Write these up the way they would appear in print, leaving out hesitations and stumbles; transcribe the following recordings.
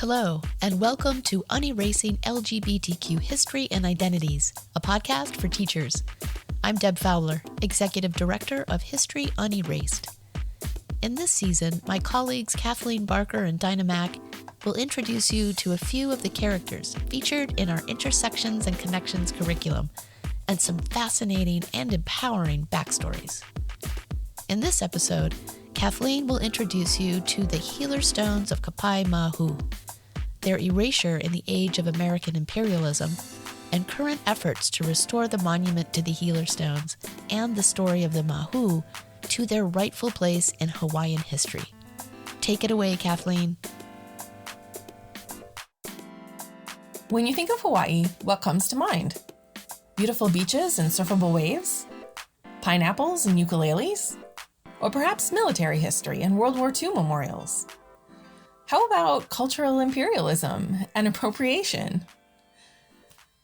Hello, and welcome to Unerasing LGBTQ History and Identities, a podcast for teachers. I'm Deb Fowler, Executive Director of History Unerased. In this season, my colleagues Kathleen Barker and Dinah Mack will introduce you to a few of the characters featured in our Intersections and Connections curriculum, and some fascinating and empowering backstories. In this episode, Kathleen will introduce you to the Healer Stones of Kapaemahu, their erasure in the age of American imperialism, and current efforts to restore the monument to the Healer Stones and the story of the mahu to their rightful place in Hawaiian history. Take it away, Kathleen. When you think of Hawaii, what comes to mind? Beautiful beaches and surfable waves? Pineapples and ukuleles? Or perhaps military history and World War II memorials? How about cultural imperialism and appropriation?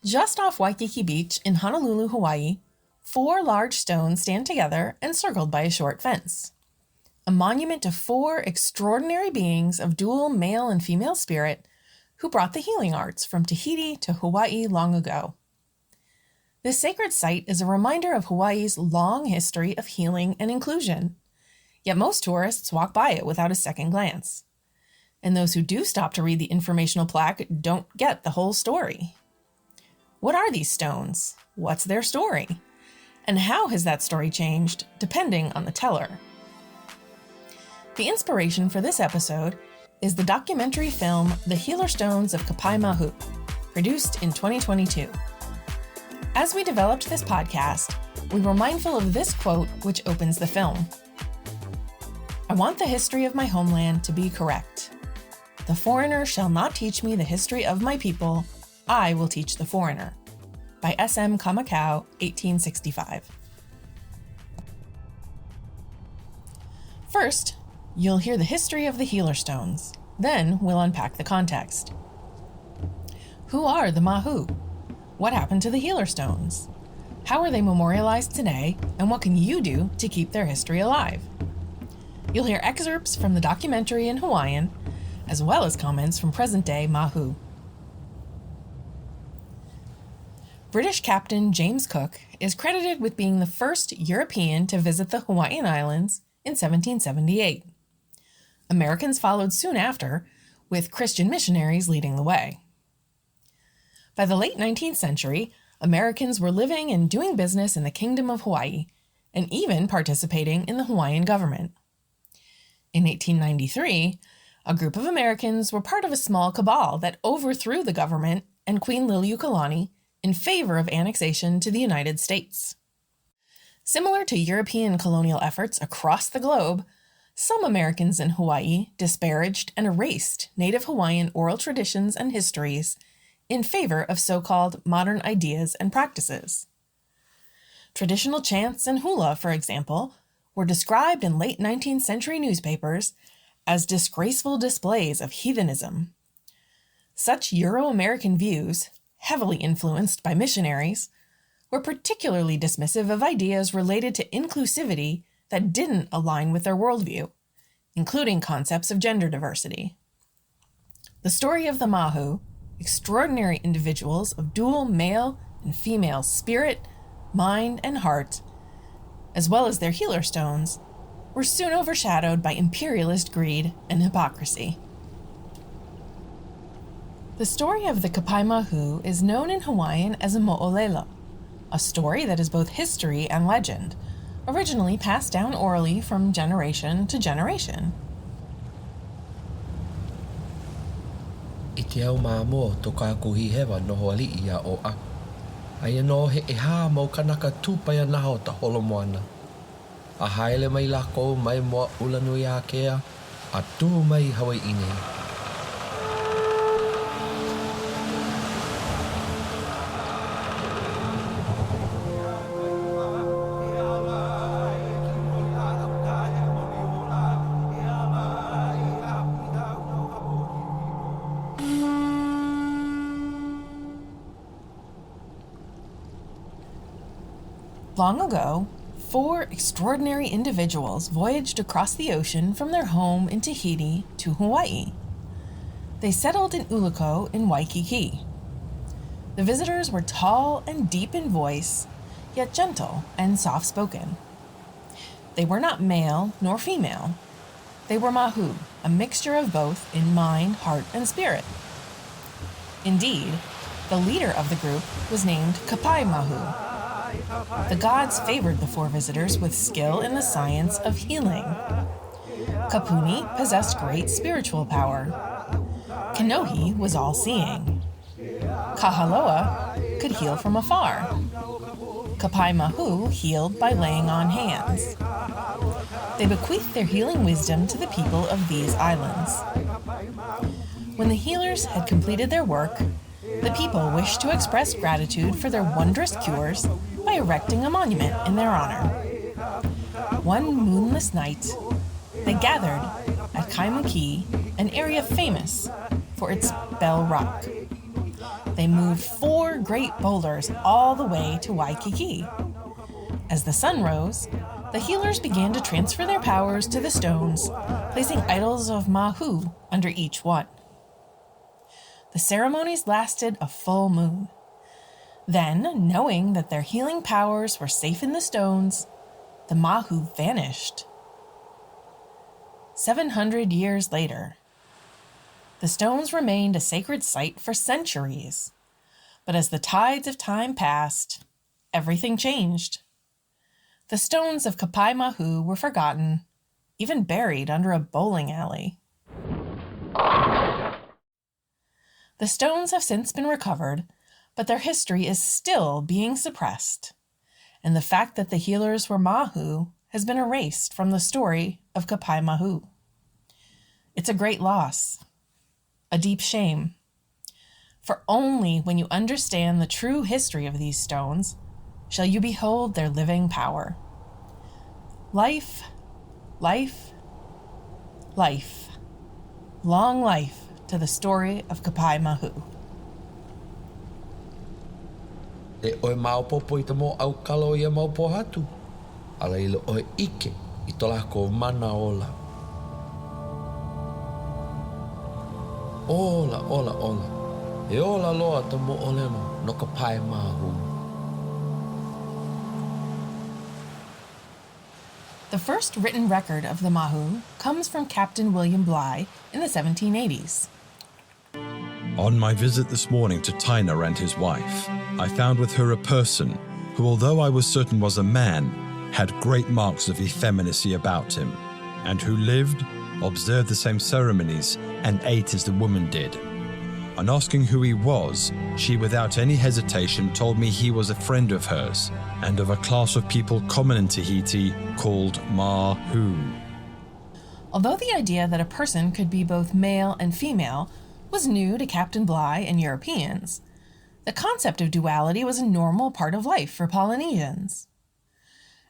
Just off Waikiki Beach in Honolulu, Hawaii, 4 large stones stand together encircled by a short fence. A monument to 4 extraordinary beings of dual male and female spirit who brought the healing arts from Tahiti to Hawaii long ago. This sacred site is a reminder of Hawaii's long history of healing and inclusion, yet most tourists walk by it without a second glance. And those who do stop to read the informational plaque don't get the whole story. What are these stones? What's their story? And how has that story changed, depending on the teller? The inspiration for this episode is the documentary film The Healer Stones of Kapaemahu, produced in 2022. As we developed this podcast, we were mindful of this quote which opens the film. "I want the history of my homeland to be correct. The foreigner shall not teach me the history of my people. I will teach the foreigner." By S.M. Kamakau, 1865. First, you'll hear the history of the Healer Stones. Then we'll unpack the context. Who are the mahu? What happened to the Healer Stones? How are they memorialized today, and what can you do to keep their history alive? You'll hear excerpts from the documentary in Hawaiian, as well as comments from present-day mahu. British Captain James Cook is credited with being the first European to visit the Hawaiian Islands in 1778. Americans followed soon after, with Christian missionaries leading the way. By the late 19th century, Americans were living and doing business in the Kingdom of Hawaii, and even participating in the Hawaiian government. In 1893, a group of Americans were part of a small cabal that overthrew the government and Queen Liliuokalani in favor of annexation to the United States. Similar to European colonial efforts across the globe, some Americans in Hawaii disparaged and erased Native Hawaiian oral traditions and histories in favor of so-called modern ideas and practices. Traditional chants and hula, for example, were described in late 19th century newspapers as disgraceful displays of heathenism. Such Euro-American views, heavily influenced by missionaries, were particularly dismissive of ideas related to inclusivity that didn't align with their worldview, including concepts of gender diversity. The story of the mahu, extraordinary individuals of dual male and female spirit, mind, and heart, as well as their healer stones, were soon overshadowed by imperialist greed and hypocrisy. The story of the Kapaemahu is known in Hawaiian as a mo'olelo, a story that is both history and legend, originally passed down orally from generation to generation. I te au māmoa tō kākuhi hewa noho ali'i a o a. Aia no he e hā mau kanaka tūpaia naho ta holomoana. A haele mai lako mai moa ulanui a kea, a tū mai Hawaii nei. Long ago, 4 extraordinary individuals voyaged across the ocean from their home in Tahiti to Hawaii. They settled in Uluko in Waikiki. The visitors were tall and deep in voice, yet gentle and soft-spoken. They were not male nor female. They were mahu, a mixture of both in mind, heart, and spirit. Indeed, the leader of the group was named Kapaemahu. The gods favored the four visitors with skill in the science of healing. Kapuni possessed great spiritual power. Kanohi was all-seeing. Kahaloa could heal from afar. Kapaemahu healed by laying on hands. They bequeathed their healing wisdom to the people of these islands. When the healers had completed their work, the people wished to express gratitude for their wondrous cures by erecting a monument in their honor. One moonless night, they gathered at Kaimuki, an area famous for its Bell Rock. They moved 4 great boulders all the way to Waikiki. As the sun rose, the healers began to transfer their powers to the stones, placing idols of mahu under each one. The ceremonies lasted a full moon. Then, knowing that their healing powers were safe in the stones, the mahu vanished. 700 years later, the stones remained a sacred site for centuries. But as the tides of time passed, everything changed. The stones of Kapaemahu were forgotten, even buried under a bowling alley. The stones have since been recovered, but their history is still being suppressed, and the fact that the healers were mahu has been erased from the story of Kapaemahu. It's a great loss, a deep shame, for only when you understand the true history of these stones shall you behold their living power. Life, life, life, long life to the story of Kapaemahu. E oe maopopo I te mo au kalo ia maupo hatu. Ala ilo oe ike I tolako mana ola. Ola, ola, ola. E ola loa te mo olema no Kapaemahu. The first written record of the mahu comes from Captain William Bligh in the 1780s. On my visit this morning to Taina and his wife, I found with her a person who, although I was certain was a man, had great marks of effeminacy about him, and who lived, observed the same ceremonies, and ate as the woman did. On asking who he was, she without any hesitation told me he was a friend of hers, and of a class of people common in Tahiti called mahu. Although the idea that a person could be both male and female was new to Captain Bligh and Europeans, the concept of duality was a normal part of life for Polynesians.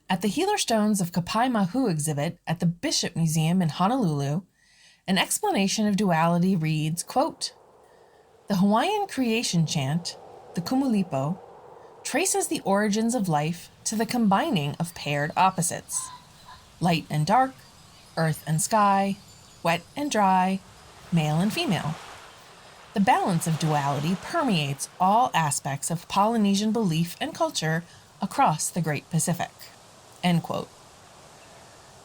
At the Healer Stones of Kapaemahu exhibit at the Bishop Museum in Honolulu, an explanation of duality reads, quote, "The Hawaiian creation chant, the Kumulipo, traces the origins of life to the combining of paired opposites, light and dark, earth and sky, wet and dry, male and female. The balance of duality permeates all aspects of Polynesian belief and culture across the Great Pacific." End quote.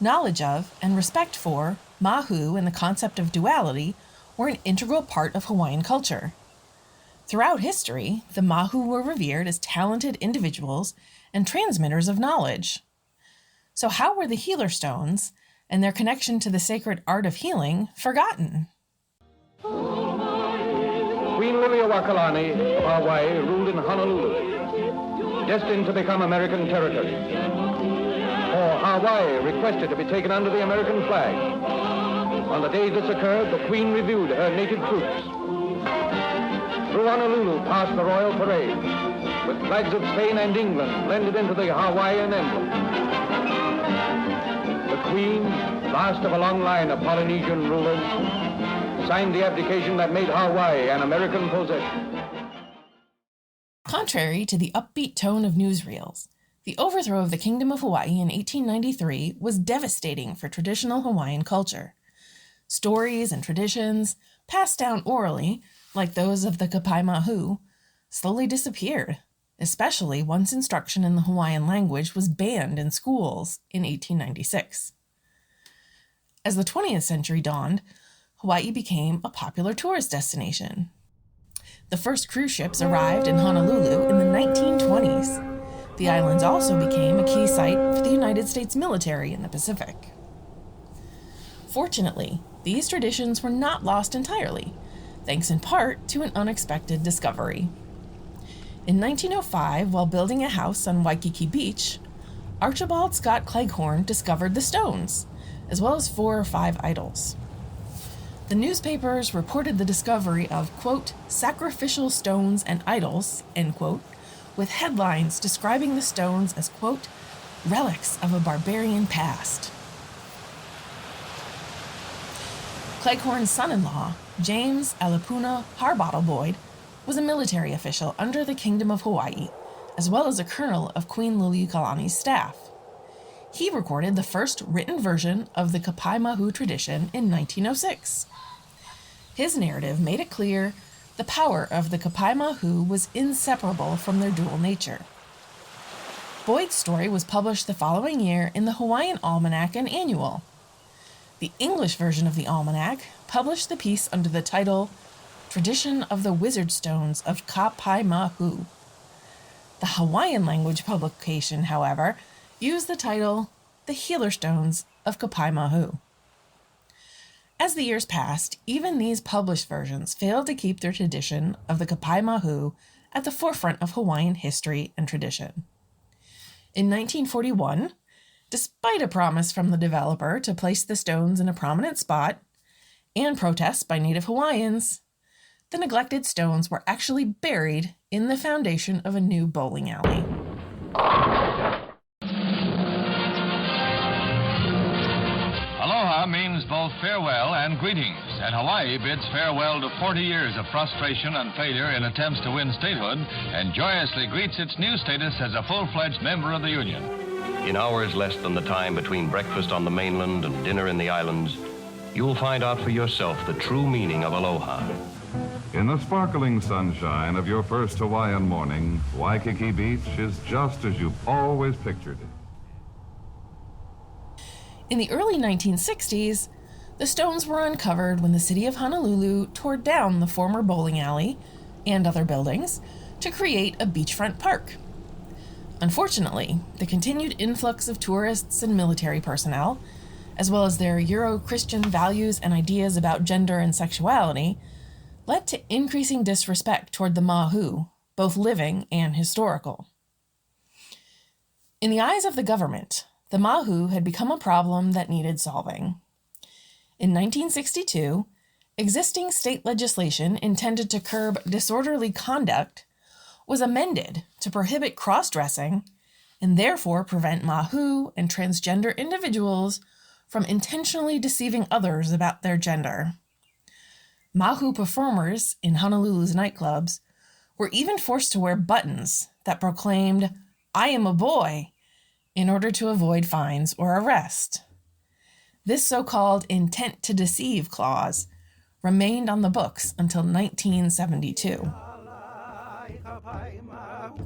Knowledge of and respect for mahu and the concept of duality were an integral part of Hawaiian culture. Throughout history, the mahu were revered as talented individuals and transmitters of knowledge. So how were the healer stones and their connection to the sacred art of healing forgotten? Queen Liliuokalani of Hawaii ruled in Honolulu, destined to become American territory. For Hawaii requested to be taken under the American flag. On the day this occurred, the Queen reviewed her native troops. Through Honolulu passed the royal parade, with flags of Spain and England blended into the Hawaiian emblem. The Queen, last of a long line of Polynesian rulers, signed the abdication that made Hawaii an American possession. Contrary to the upbeat tone of newsreels, the overthrow of the Kingdom of Hawaii in 1893 was devastating for traditional Hawaiian culture. Stories and traditions, passed down orally, like those of the Kapaemahu, slowly disappeared, especially once instruction in the Hawaiian language was banned in schools in 1896. As the 20th century dawned, Hawaii became a popular tourist destination. The first cruise ships arrived in Honolulu in the 1920s. The islands also became a key site for the United States military in the Pacific. Fortunately, these traditions were not lost entirely, thanks in part to an unexpected discovery. In 1905, while building a house on Waikiki Beach, Archibald Scott Cleghorn discovered the stones, as well as 4 or 5 idols. The newspapers reported the discovery of, quote, sacrificial stones and idols, end quote, with headlines describing the stones as, quote, relics of a barbarian past. Cleghorn's son-in-law, James Alapuna Harbottle Boyd, was a military official under the Kingdom of Hawaii, as well as a colonel of Queen Liliuokalani's staff. He recorded the first written version of the Kapaemahu tradition in 1906. His narrative made it clear the power of the Kapaemahu was inseparable from their dual nature. Boyd's story was published the following year in the Hawaiian Almanac and Annual. The English version of the almanac published the piece under the title Tradition of the Wizard Stones of Kapaemahu. The Hawaiian language publication, however, used the title The Healer Stones of Kapaemahu. As the years passed, even these published versions failed to keep their tradition of the Kapaemahu at the forefront of Hawaiian history and tradition. In 1941, despite a promise from the developer to place the stones in a prominent spot, and protests by Native Hawaiians, the neglected stones were actually buried in the foundation of a new bowling alley. Aloha means both farewell and greetings, and Hawaii bids farewell to 40 years of frustration and failure in attempts to win statehood, and joyously greets its new status as a full-fledged member of the Union. In hours less than the time between breakfast on the mainland and dinner in the islands, you'll find out for yourself the true meaning of aloha. In the sparkling sunshine of your first Hawaiian morning, Waikiki Beach is just as you've always pictured it. In the early 1960s, the stones were uncovered when the city of Honolulu tore down the former bowling alley and other buildings to create a beachfront park. Unfortunately, the continued influx of tourists and military personnel, as well as their Euro-Christian values and ideas about gender and sexuality, led to increasing disrespect toward the mahu, both living and historical. In the eyes of the government, the mahu had become a problem that needed solving. In 1962, existing state legislation intended to curb disorderly conduct was amended to prohibit cross-dressing and therefore prevent mahu and transgender individuals from intentionally deceiving others about their gender. Mahu performers in Honolulu's nightclubs were even forced to wear buttons that proclaimed, "I am a boy," in order to avoid fines or arrest. This so-called intent to deceive clause remained on the books until 1972.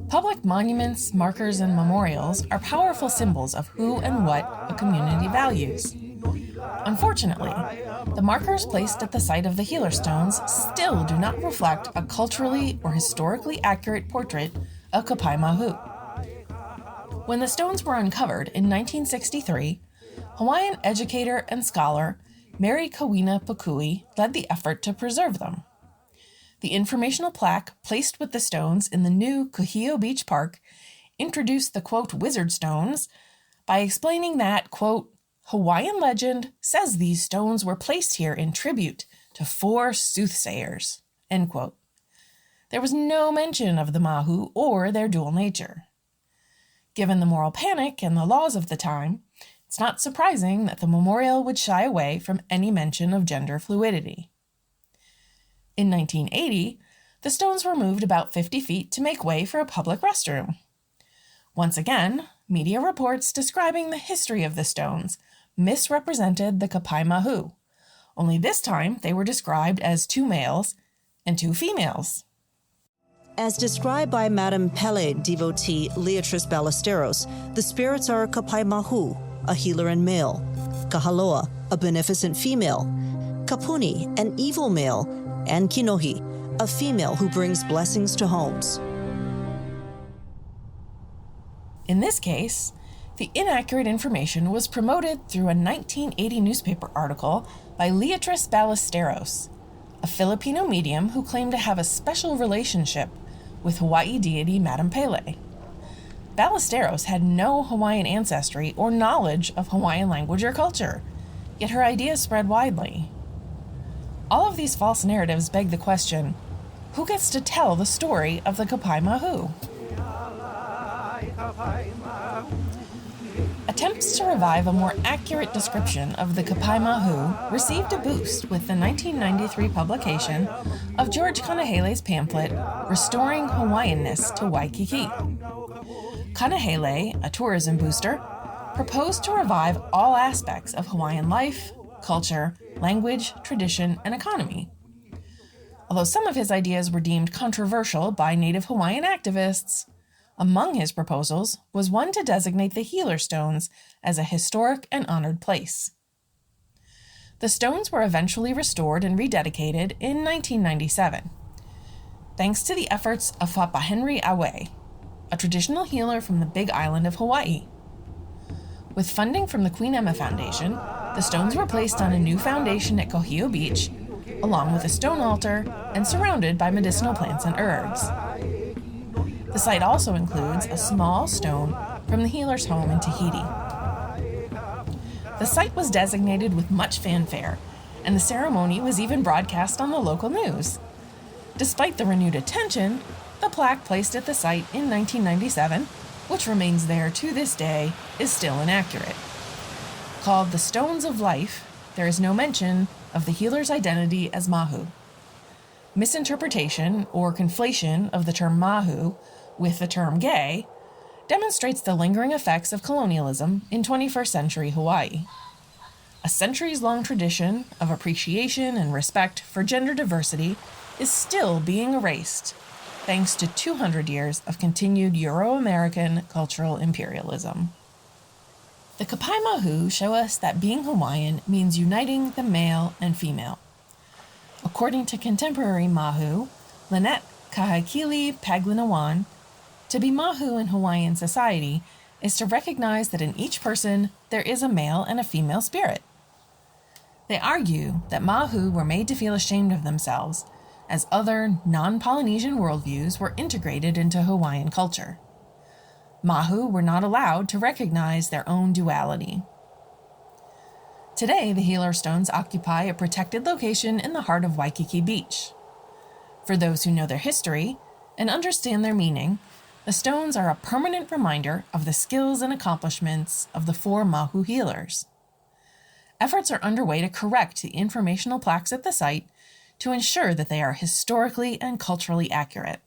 Public monuments, markers, and memorials are powerful symbols of who and what a community values. Unfortunately, the markers placed at the site of the Healer Stones still do not reflect a culturally or historically accurate portrait of Kapaemahu. When the stones were uncovered in 1963, Hawaiian educator and scholar Mary Kawina Pukui led the effort to preserve them. The informational plaque placed with the stones in the new Kuhio Beach Park introduced the, quote, wizard stones by explaining that, quote, Hawaiian legend says these stones were placed here in tribute to 4 soothsayers, end quote. There was no mention of the mahu or their dual nature. Given the moral panic and the laws of the time, it's not surprising that the memorial would shy away from any mention of gender fluidity. In 1980, the stones were moved about 50 feet to make way for a public restroom. Once again, media reports describing the history of the stones misrepresented the Kapaemahu, only this time they were described as 2 males and 2 females. As described by Madame Pele devotee Leatrice Ballesteros, the spirits are Kapaemahu, a healer and male, Kahaloa, a beneficent female, Kapuni, an evil male, and Kinohi, a female who brings blessings to homes. In this case, the inaccurate information was promoted through a 1980 newspaper article by Leatrice Ballesteros, a Filipino medium who claimed to have a special relationship with Hawaii deity Madame Pele. Ballesteros had no Hawaiian ancestry or knowledge of Hawaiian language or culture, yet her ideas spread widely. All of these false narratives beg the question, who gets to tell the story of the Kapaemahu? Attempts to revive a more accurate description of the Kapaemahu received a boost with the 1993 publication of George Kanahele's pamphlet, Restoring Hawaiianness to Waikiki. Kanahele, a tourism booster, proposed to revive all aspects of Hawaiian life, culture, language, tradition, and economy. Although some of his ideas were deemed controversial by Native Hawaiian activists, among his proposals was one to designate the Healer Stones as a historic and honored place. The stones were eventually restored and rededicated in 1997, thanks to the efforts of Papa Henry Awe, a traditional healer from the Big Island of Hawaii. With funding from the Queen Emma Foundation, the stones were placed on a new foundation at Kohio Beach, along with a stone altar and surrounded by medicinal plants and herbs. The site also includes a small stone from the healer's home in Tahiti. The site was designated with much fanfare, and the ceremony was even broadcast on the local news. Despite the renewed attention, the plaque placed at the site in 1997, which remains there to this day, is still inaccurate. Called the Stones of Life, there is no mention of the healer's identity as mahu. Misinterpretation or conflation of the term mahu with the term gay demonstrates the lingering effects of colonialism in 21st century Hawaii. A centuries-long tradition of appreciation and respect for gender diversity is still being erased, thanks to 200 years of continued Euro-American cultural imperialism. The Kapaemahu show us that being Hawaiian means uniting the male and female. According to contemporary mahu, Lynette Kahakili Paglinawan, to be mahu in Hawaiian society is to recognize that in each person there is a male and a female spirit. They argue that mahu were made to feel ashamed of themselves, as other non-Polynesian worldviews were integrated into Hawaiian culture. Mahu were not allowed to recognize their own duality. Today, the Healer Stones occupy a protected location in the heart of Waikiki Beach. For those who know their history and understand their meaning, the stones are a permanent reminder of the skills and accomplishments of the 4 mahu healers. Efforts are underway to correct the informational plaques at the site to ensure that they are historically and culturally accurate.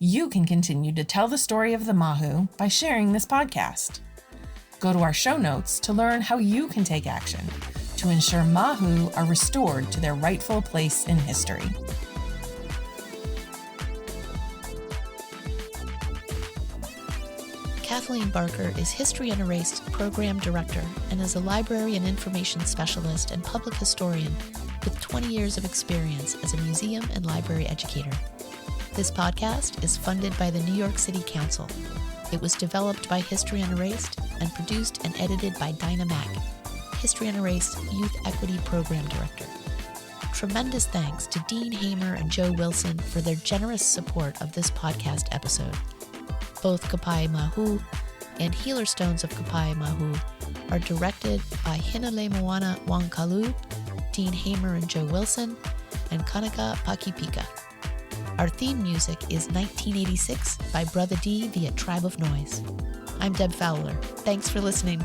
You can continue to tell the story of the mahu by sharing this podcast. Go to our show notes to learn how you can take action to ensure mahu are restored to their rightful place in history. Kathleen Barker is History UnErased Program Director and is a library and information specialist and public historian with 20 years of experience as a museum and library educator. This podcast is funded by the New York City Council. It was developed by History UnErased and produced and edited by Dinah Mack, History UnErased Youth Equity Program Director. Tremendous thanks to Dean Hamer and Joe Wilson for their generous support of this podcast episode. Both Kapaemahu and Healer Stones of Kapaemahu are directed by Hinaleimoana Wong-Kalu, Dean Hamer and Joe Wilson, and Kanaka Pakipika. Our theme music is 1986 by Brother D via Tribe of Noise. I'm Deb Fowler. Thanks for listening.